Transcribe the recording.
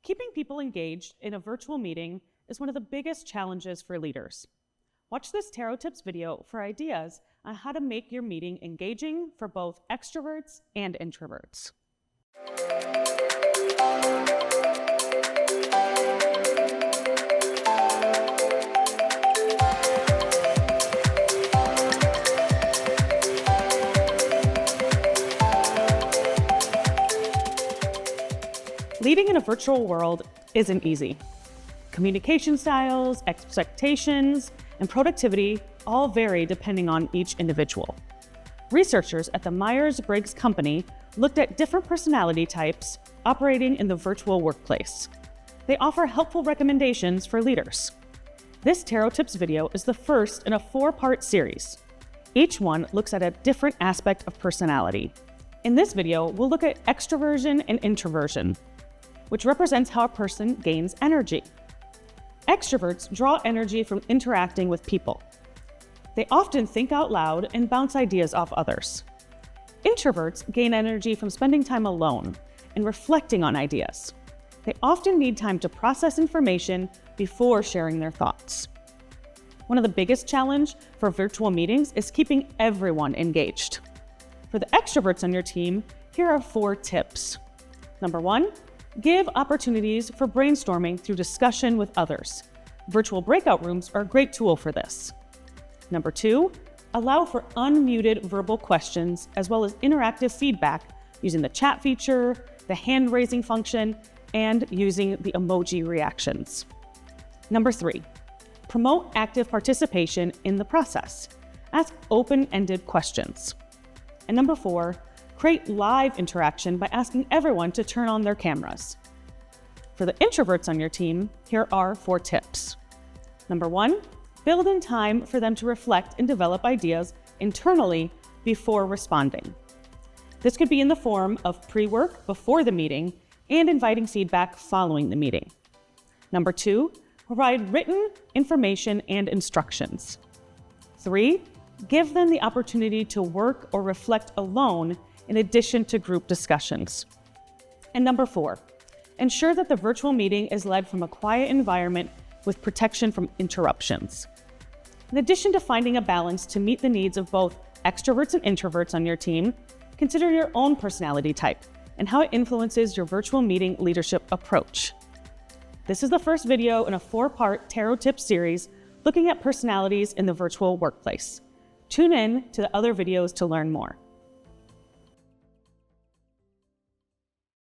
Keeping people engaged in a virtual meeting is one of the biggest challenges for leaders. Watch this Tero Tips video for ideas on how to make your meeting engaging for both extroverts and introverts. Leading in a virtual world isn't easy. Communication styles, expectations, and productivity all vary depending on each individual. Researchers at the Myers-Briggs Company looked at different personality types operating in the virtual workplace. They offer helpful recommendations for leaders. This Tero Tips video is the first in a 4-part series. Each one looks at a different aspect of personality. In this video, we'll look at extroversion and introversion, which represents how a person gains energy. Extroverts draw energy from interacting with people. They often think out loud and bounce ideas off others. Introverts gain energy from spending time alone and reflecting on ideas. They often need time to process information before sharing their thoughts. One of the biggest challenges for virtual meetings is keeping everyone engaged. For the extroverts on your team, here are 4 tips. Number 1, give opportunities for brainstorming through discussion with others. Virtual breakout rooms are a great tool for this. Number 2, allow for unmuted verbal questions as well as interactive feedback using the chat feature, the hand-raising function, and using the emoji reactions. Number 3, promote active participation in the process. Ask open-ended questions. And number 4, create live interaction by asking everyone to turn on their cameras. For the introverts on your team, here are 4 tips. Number 1, build in time for them to reflect and develop ideas internally before responding. This could be in the form of pre-work before the meeting and inviting feedback following the meeting. Number 2, provide written information and instructions. 3, give them the opportunity to work or reflect alone in addition to group discussions. And number 4, ensure that the virtual meeting is led from a quiet environment with protection from interruptions. In addition to finding a balance to meet the needs of both extroverts and introverts on your team, consider your own personality type and how it influences your virtual meeting leadership approach. This is the first video in a 4-part Tero Tips series looking at personalities in the virtual workplace. Tune in to the other videos to learn more.